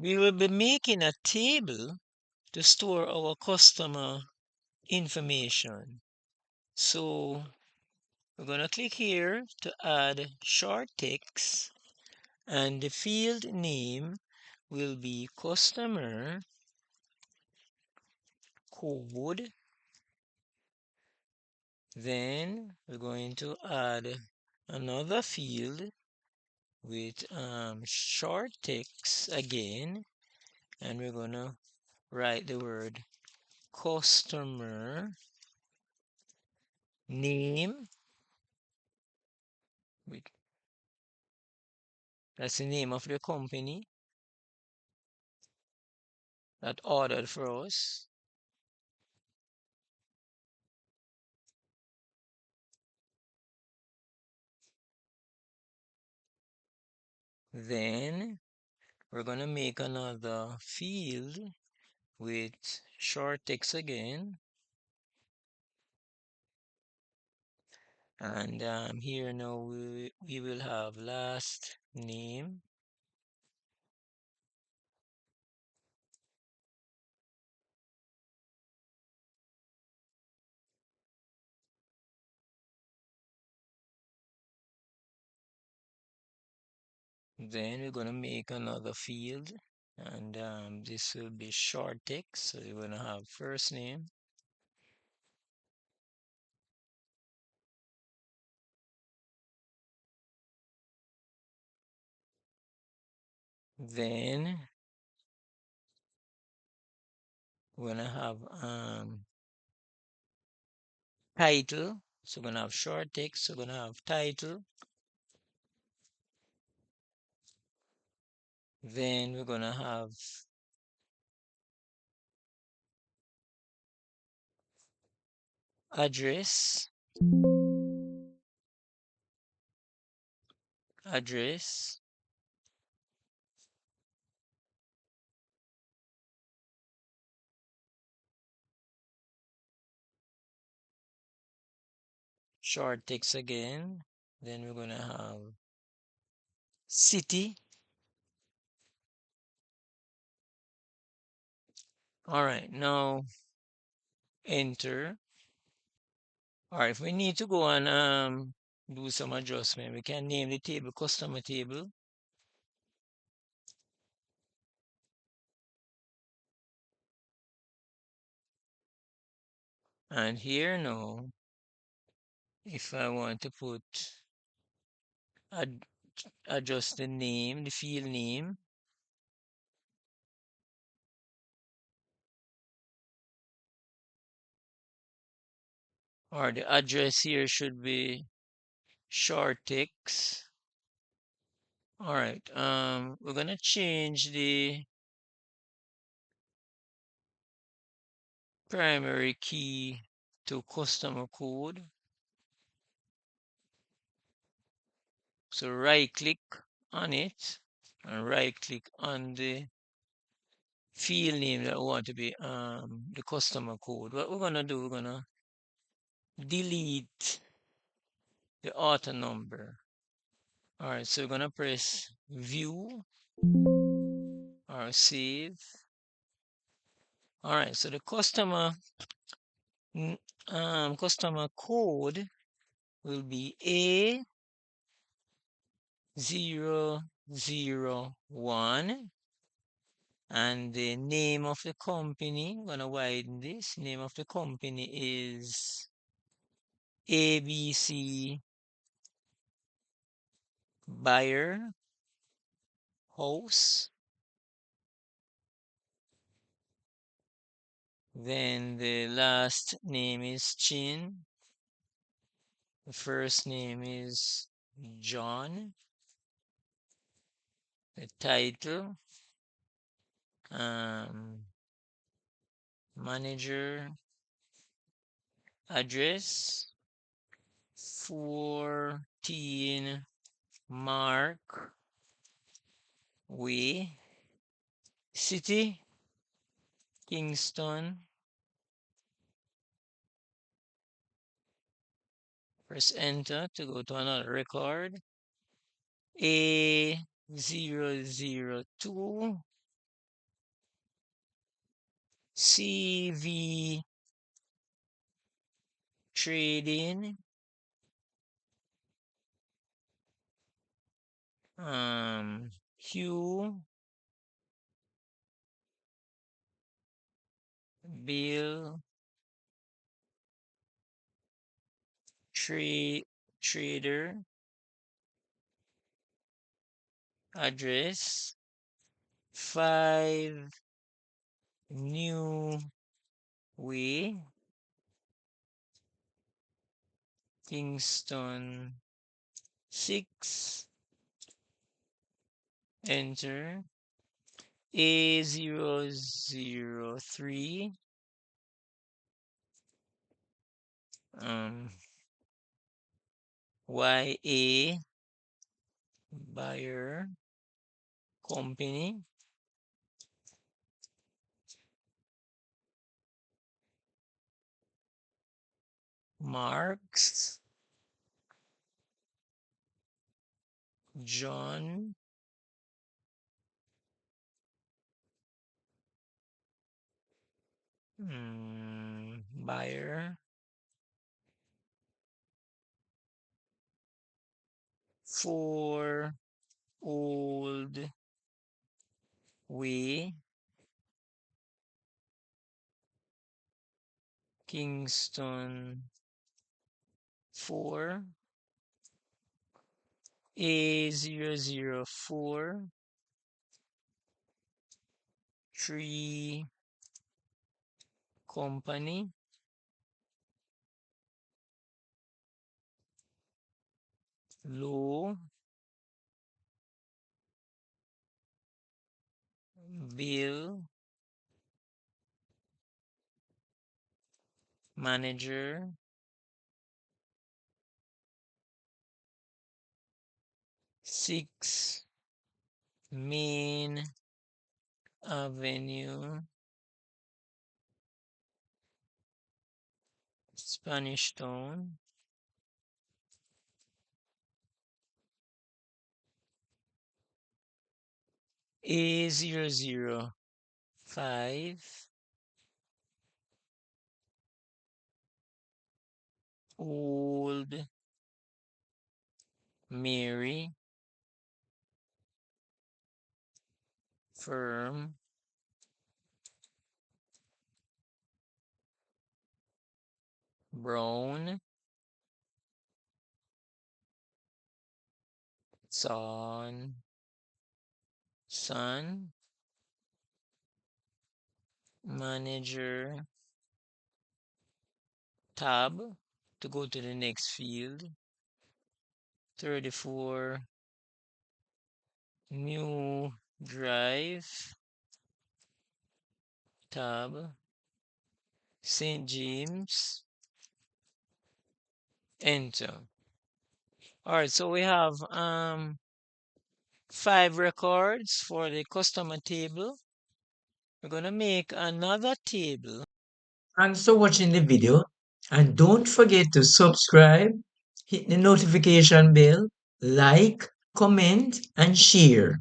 We will be making a table to store our customer information. So we're going to click here to add short text, and the field name will be customer code. Then we're going to add another field with short text again, and we're going to write the word customer name. That's the name of the company that ordered for us. Then we're going to make another field with short text again. And here now we will have last name. Then we're going to make another field, and this will be short text. So you're going to have first name. Then we're going to have title. So we're going to have short text. So we're going to have title. Then we're going to have address. Address. Short text again. Then we're going to have city. All right, now enter. All right, if we need to go and do some adjustment, we can name the table customer table. And here now, if I want to put adjust the name, the field name, or the address here should be short text. All right, we're gonna change the primary key to customer code. So right click on it and right click on the field name that we want to be the customer code. What we're gonna do, we're gonna delete the auto number. All right, so we're gonna press view or save. All right, so the customer code will be A001, and the name of the company, I'm gonna widen this. Name of the company is ABC Buyer House. Then the last name is Chin. The first name is John. The title, manager. Address, 14 Mark Way. City, Kingston. Press enter to go to another record. A002 CV trading, Q bill trader address 5 new way Kingston 6 enter A003 YA buyer company Marks John buyer for old way Kingston 4 A004 tree company low bill manager 6 Main Avenue Spanish Town A005 Old Mary Firm Brown Son Manager tab to go to the next field 34 new drive tab St. James enter. All right, so we have 5 records for the customer table. We're going to make another table. Thanks for watching the video, and don't forget to subscribe, hit the notification bell, like, comment, and share.